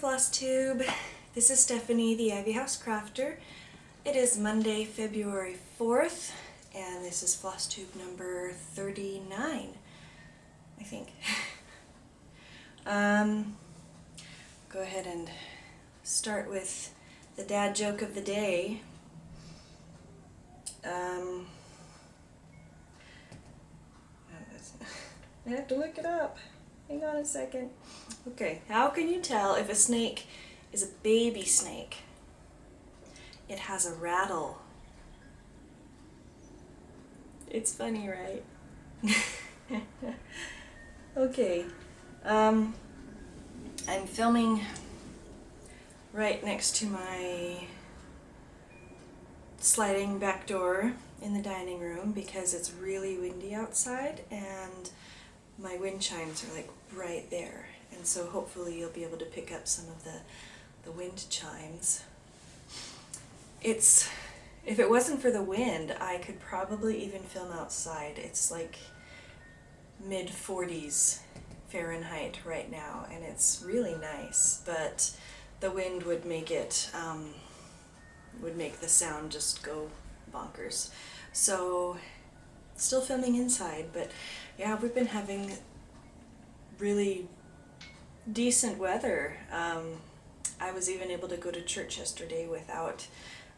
Flosstube. This is Stephanie, the Ivy House Crafter. It is Monday, February 4th, and this is Flosstube number 39, I think. Go ahead and start with the dad joke of the day. I have to look it up. Hang on a second. Okay, how can you tell if a snake is a baby snake? It has a rattle. It's funny, right? Okay, I'm filming right next to my sliding back door in the dining room because it's really windy outside and my wind chimes are like right there, and so hopefully you'll be able to pick up some of the wind chimes. If it wasn't for the wind, I could probably even film outside. It's like mid-40s Fahrenheit right now, and it's really nice, but the wind would make it, would make the sound just go bonkers. So, still filming inside, but yeah, we've been having really decent weather. I was even able to go to church yesterday without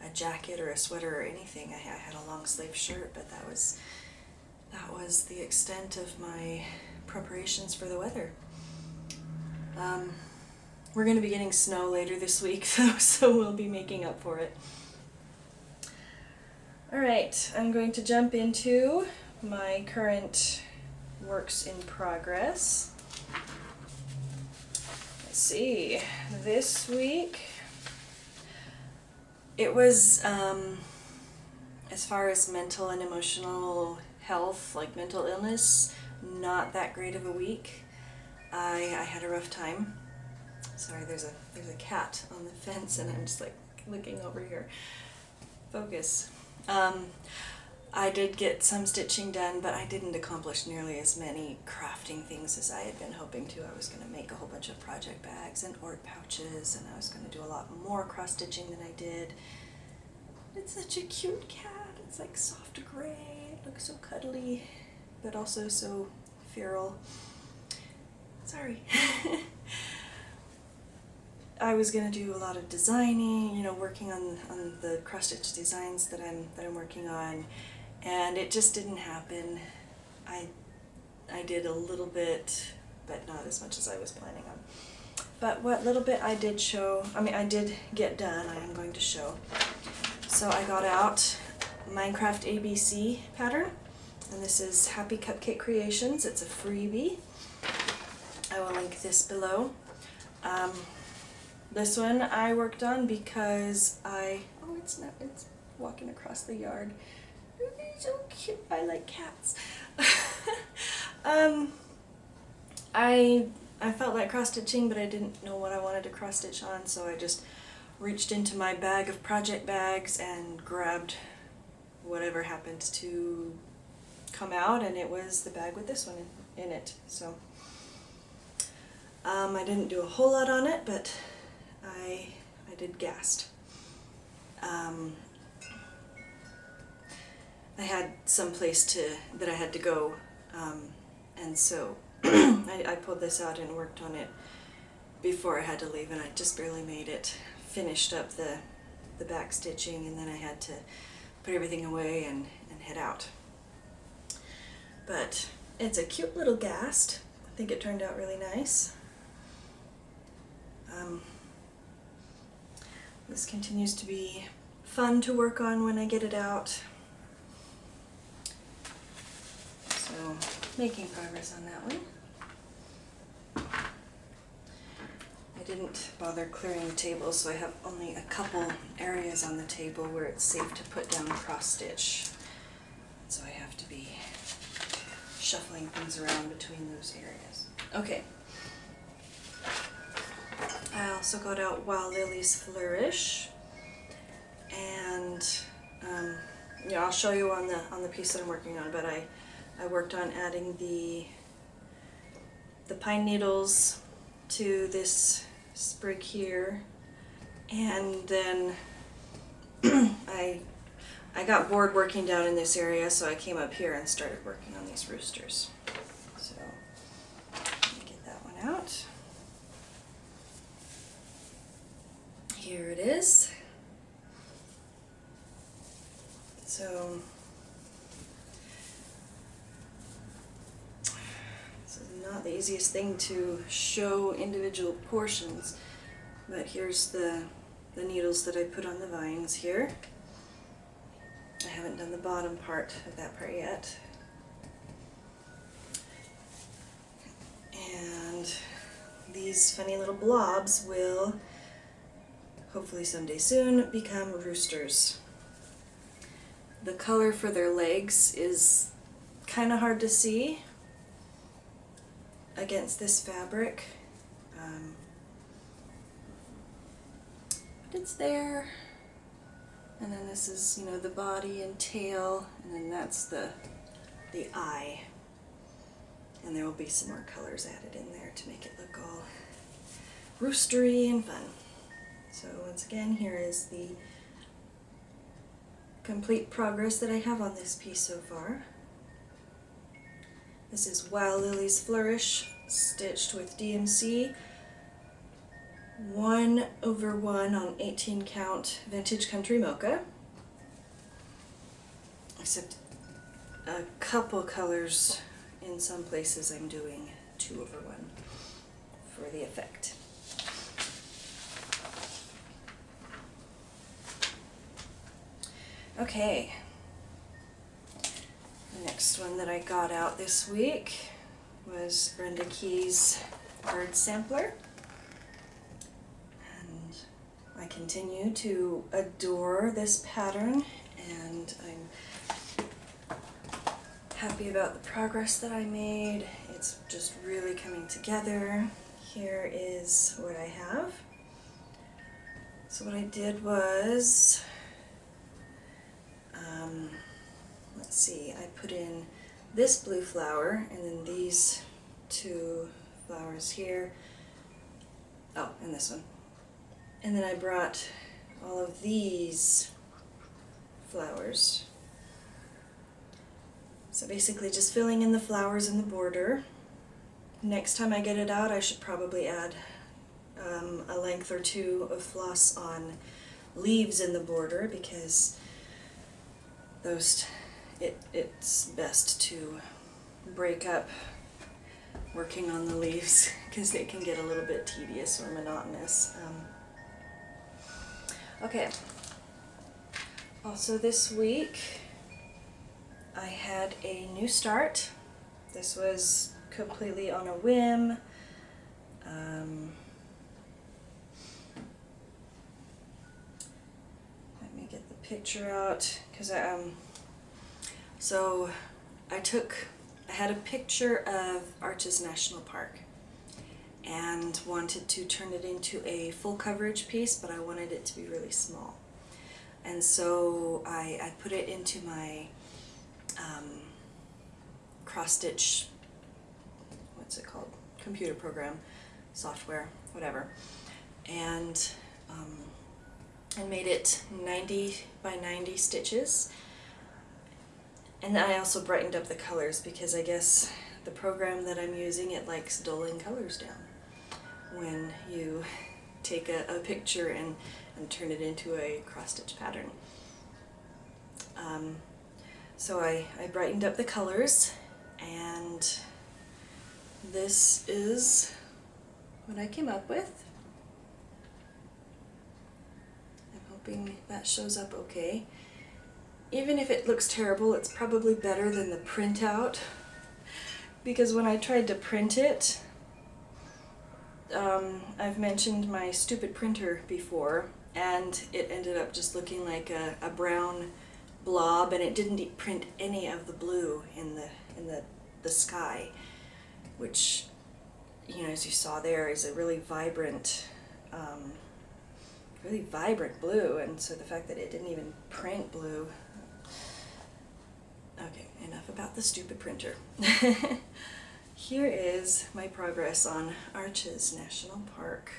a jacket or a sweater or anything. I had a long sleeve shirt, but that was the extent of my preparations for the weather. We're going to be getting snow later this week, so we'll be making up for it. Alright, I'm going to jump into my current works in progress. Let's see, this week it was, as far as mental and emotional health, like mental illness, not that great of a week. I had a rough time. Sorry, there's a cat on the fence and I'm just like looking over here. Focus. I did get some stitching done, but I didn't accomplish nearly as many crafting things as I had been hoping to. I was going to make a whole bunch of project bags and orb pouches, and I was going to do a lot more cross-stitching than I did. It's such a cute cat. It's like soft gray. It looks so cuddly, but also so feral. Sorry. I was going to do a lot of designing, you know, working on the cross-stitch designs that I'm working on, and it just didn't happen. I did a little bit, but not as much as I was planning on. But what little bit I did get done, I am going to show. So I got out Minecraft ABC pattern, and this is Happy Cupcake Creations. It's a freebie. I will link this below. This one I worked on because it's walking across the yard. It's so cute. I like cats. I felt like cross-stitching, but I didn't know what I wanted to cross-stitch on, so I just reached into my bag of project bags and grabbed whatever happened to come out, and it was the bag with this one in it. So I didn't do a whole lot on it, but I did gast. I had some place that I had to go, and so I pulled this out and worked on it before I had to leave, and I just barely made it. Finished up the back stitching, and then I had to put everything away and head out. But it's a cute little gast. I think it turned out really nice. This continues to be fun to work on when I get it out. So, making progress on that one. I didn't bother clearing the table, so I have only a couple areas on the table where it's safe to put down cross-stitch. So I have to be shuffling things around between those areas. Okay. I also got out While Lilies Flourish, and yeah, I'll show you on the piece that I'm working on. But I worked on adding the pine needles to this sprig here, and then I got bored working down in this area, so I came up here and started working on these roosters. So let me get that one out. Here it is. So this is not the easiest thing to show individual portions, but here's the needles that I put on the vines here. I haven't done the bottom part of that part yet. And these funny little blobs will, hopefully someday soon, become roosters. The color for their legs is kind of hard to see against this fabric, but it's there. And then this is, you know, the body and tail, and then that's the eye. And there will be some more colors added in there to make it look all roostery and fun. So once again, here is the complete progress that I have on this piece so far. This is Wild Lily's Flourish, stitched with DMC 1/1 on 18 count vintage country mocha, except a couple colors in some places I'm doing 2/1 for the effect. Okay, the next one that I got out this week was Brenda Key's Bird Sampler. I continue to adore this pattern, and I'm happy about the progress that I made. It's just really coming together. Here is what I have. So what I did was, let's see, I put in this blue flower and then these two flowers here. Oh, and this one. And then I brought all of these flowers. So basically just filling in the flowers in the border. Next time I get it out, I should probably add a length or two of floss on leaves in the border, because it's best to break up working on the leaves because they can get a little bit tedious or monotonous. Okay, also this week I had a new start. This was completely on a whim. Let me get the picture out, because so I had a picture of Arches National Park and wanted to turn it into a full coverage piece, but I wanted it to be really small. And so I put it into my cross-stitch, what's it called, computer program, software, whatever, and made it 90 by 90 stitches. And then I also brightened up the colors, because I guess the program that I'm using, it likes dulling colors down when you take a picture and turn it into a cross-stitch pattern. So I brightened up the colors, and this is what I came up with. I'm hoping that shows up okay. Even if it looks terrible, it's probably better than the printout, because when I tried to print it, I've mentioned my stupid printer before, and it ended up just looking like a brown blob, and it didn't print any of the blue in the sky, which, you know, as you saw there, is a really vibrant blue. And so the fact that it didn't even print blue. Okay, enough about the stupid printer. Here is my progress on Arches National Park.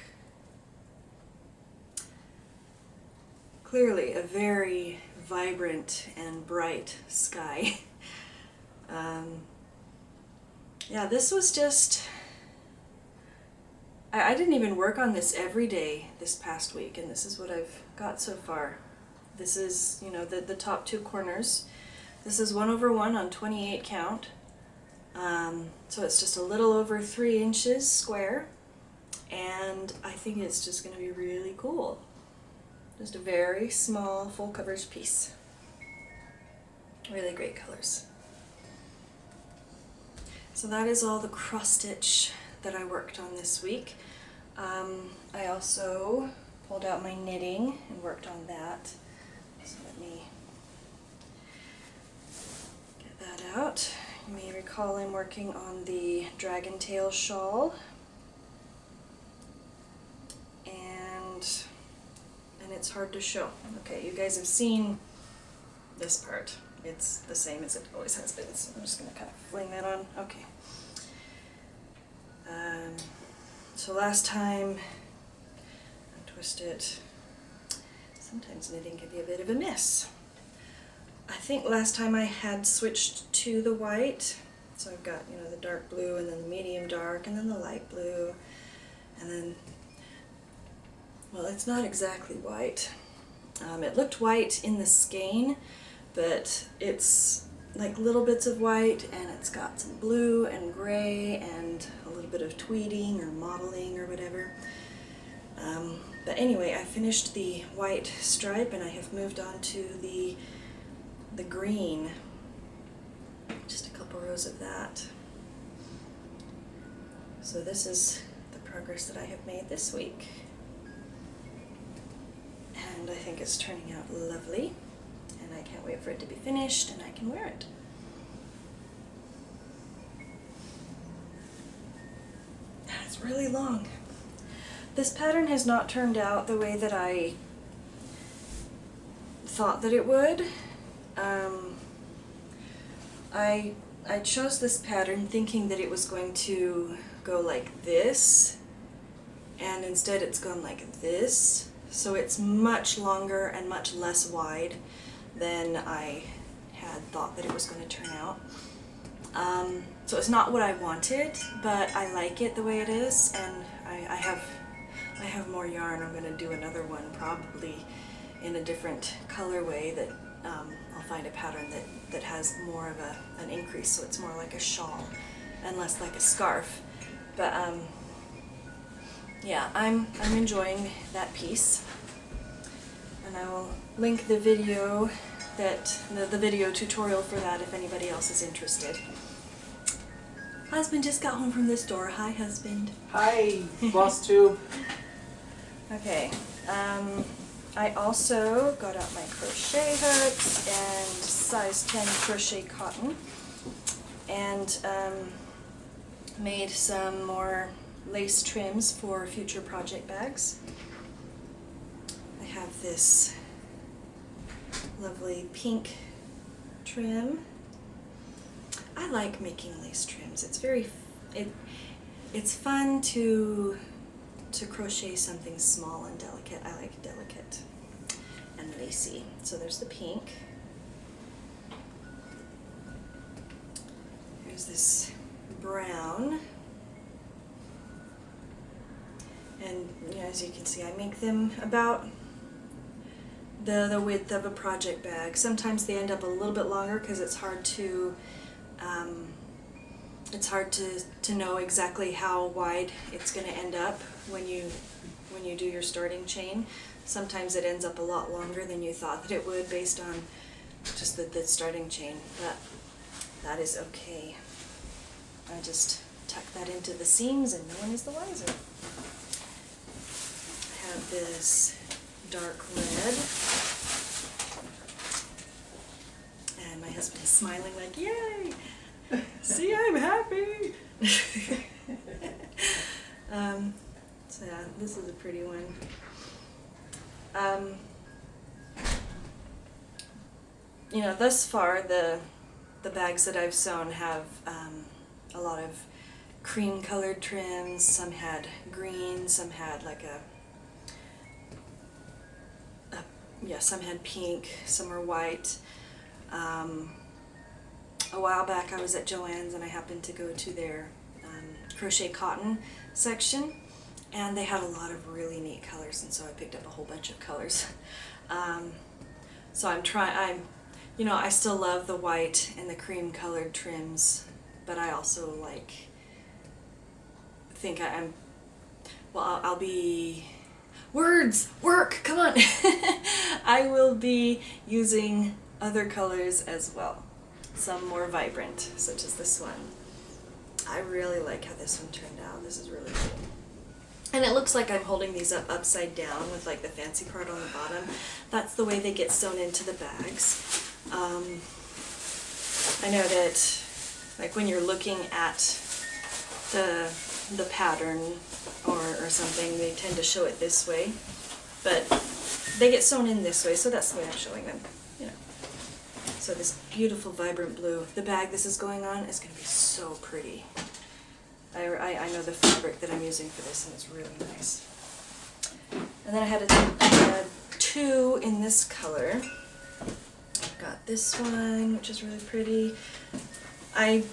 clearly a very vibrant and bright sky. Yeah, this was just, I didn't even work on this every day this past week, and this is what I've got so far. This is, you know, the top two corners. This is 1/1 on 28 count. So it's just a little over 3 inches square, and I think it's just going to be really cool. Just a very small full coverage piece. Really great colors. So that is all the cross stitch that I worked on this week. I also pulled out my knitting and worked on that. So let me get that out. You may recall I'm working on the dragon tail shawl. And it's hard to show. Okay, you guys have seen this part. It's the same as it always has been, so I'm just going to kind of fling that on. Okay. So last time, twist it. Sometimes knitting can be a bit of a miss. I think last time I had switched to the white, so I've got, you know, the dark blue and then the medium dark and then the light blue, and then, well, it's not exactly white. It looked white in the skein, but it's like little bits of white, and it's got some blue and gray and a little bit of tweeding or mottling or whatever. But anyway, I finished the white stripe and I have moved on to the green. Just a couple rows of that. So this is the progress that I have made this week. And I think it's turning out lovely. And I can't wait for it to be finished and I can wear it. And it's really long. This pattern has not turned out the way that I thought that it would. I chose this pattern thinking that it was going to go like this, and instead it's gone like this. So it's much longer and much less wide than I had thought that it was going to turn out. So it's not what I wanted, but I like it the way it is, and I have more yarn. I'm going to do another one probably in a different colorway that I'll find a pattern that has more of an increase, so it's more like a shawl and less like a scarf. But yeah, I'm enjoying that piece, and I will link the video the video tutorial for that if anybody else is interested. Husband just got home from the store. Hi, husband. Hi, Flosstube. Okay. I also got out my crochet hooks and size 10 crochet cotton, and made some more lace trims for future project bags. I have this lovely pink trim. I like making lace trims. It's it's fun to crochet something small and delicate. I like delicate and lacy. So there's the pink. Here's this brown. And you know, as you can see, I make them about the width of a project bag. Sometimes they end up a little bit longer because it's hard to know exactly how wide it's going to end up when you do your starting chain. Sometimes it ends up a lot longer than you thought that it would based on just the starting chain, but that is okay. I just tuck that into the seams and no one is the wiser. I have this dark red, and my husband is smiling like, yay! See, I'm happy! So yeah, this is a pretty one. You know, thus far the bags that I've sewn have a lot of cream colored trims. Some had green, some had like a yeah, some had pink, some were white. A while back I was at Joann's and I happened to go to their crochet cotton section, and they had a lot of really neat colors, and so I picked up a whole bunch of colors. So I still love the white and the cream colored trims, but I also I'll be, come on. I will be using other colors as well, some more vibrant, such as this one. I really like how this one turned out. This is really cool. And it looks like I'm holding these up upside down with like the fancy part on the bottom. That's the way they get sewn into the bags. I know that like when you're looking at the pattern or something, they tend to show it this way, but they get sewn in this way, so that's the way I'm showing them, you know. So this beautiful vibrant blue. The bag this is going on is going to be so pretty. I know the fabric that I'm using for this, and it's really nice. And then I had two in this color. I've got this one, which is really pretty. I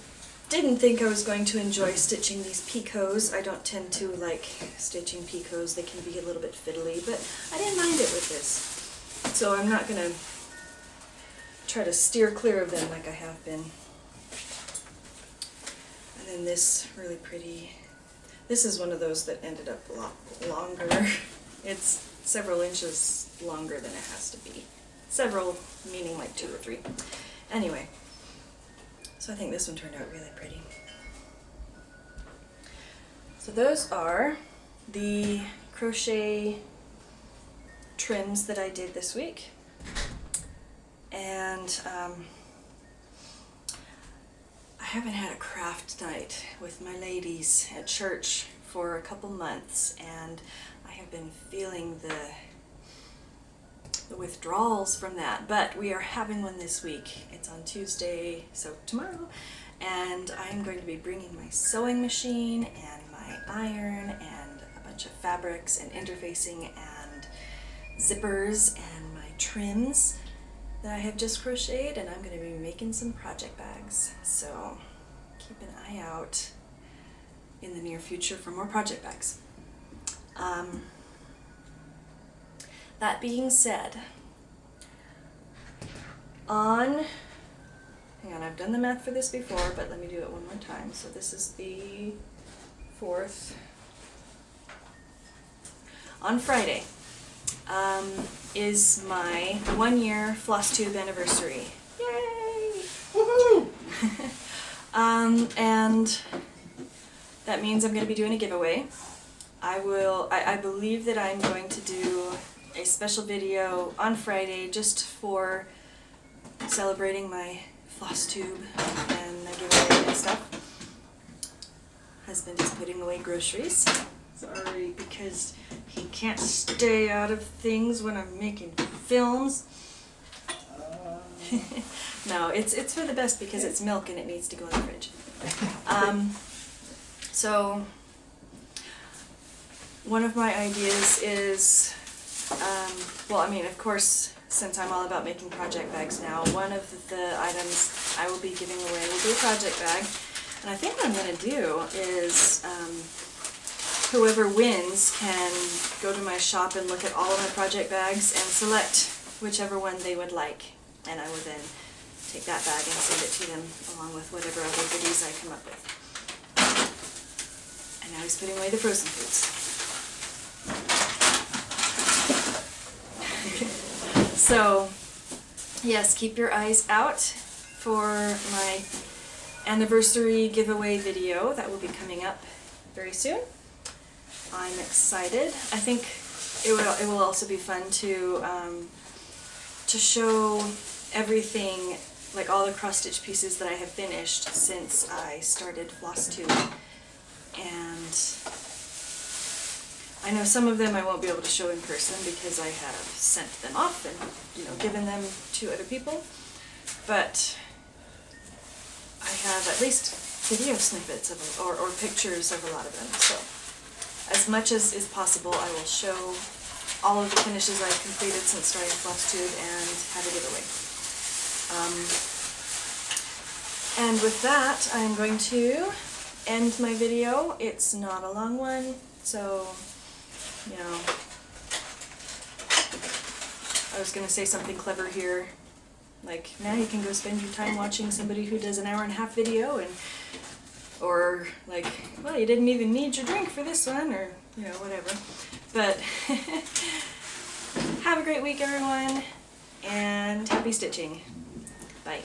didn't think I was going to enjoy stitching these picots. I don't tend to like stitching picots. They can be a little bit fiddly, but I didn't mind it with this. So I'm not going to try to steer clear of them like I have been. And then this really pretty. This is one of those that ended up a lot longer. It's several inches longer than it has to be. Several meaning like 2 or 3. Anyway, so I think this one turned out really pretty. So those are the crochet trims that I did this week. And I haven't had a craft night with my ladies at church for a couple months, and I have been feeling the withdrawals from that, but we are having one this week. It's on Tuesday, so tomorrow, and I'm going to be bringing my sewing machine and my iron and a bunch of fabrics and interfacing and zippers and my trims that I have just crocheted, and I'm going to be making some project bags. So keep an eye out in the near future for more project bags. That being said, hang on, I've done the math for this before, but let me do it one more time. So this is the 4th. On Friday is my 1-year Flosstube anniversary. Yay! Woohoo! And that means I'm going to be doing a giveaway. I believe that I'm going to do a special video on Friday just for celebrating my Flosstube and the giveaway and stuff. Husband is putting away groceries. Sorry, because he can't stay out of things when I'm making films. No, it's for the best because it's milk and it needs to go in the fridge. So one of my ideas is, of course, since I'm all about making project bags now, one of the items I will be giving away will be a project bag. And I think what I'm going to do is whoever wins can go to my shop and look at all of my project bags and select whichever one they would like. And I will then take that bag and send it to them along with whatever other goodies I come up with. And now he's putting away the frozen foods. So, yes, keep your eyes out for my anniversary giveaway video that will be coming up very soon. I'm excited. I think it will also be fun to show everything, like all the cross-stitch pieces that I have finished since I started Flosstube. And I know some of them I won't be able to show in person because I have sent them off and given them to other people, but I have at least video snippets of or pictures of a lot of them. So as much as is possible, I will show all of the finishes I've completed since starting Flosstube and have a giveaway. And with that, I'm going to end my video. It's not a long one, so, you know, I was gonna say something clever here, like, now you can go spend your time watching somebody who does an hour-and-a-half video, and, or like, well, you didn't even need your drink for this one, or, you know, whatever. But have a great week, everyone, and happy stitching. Bye.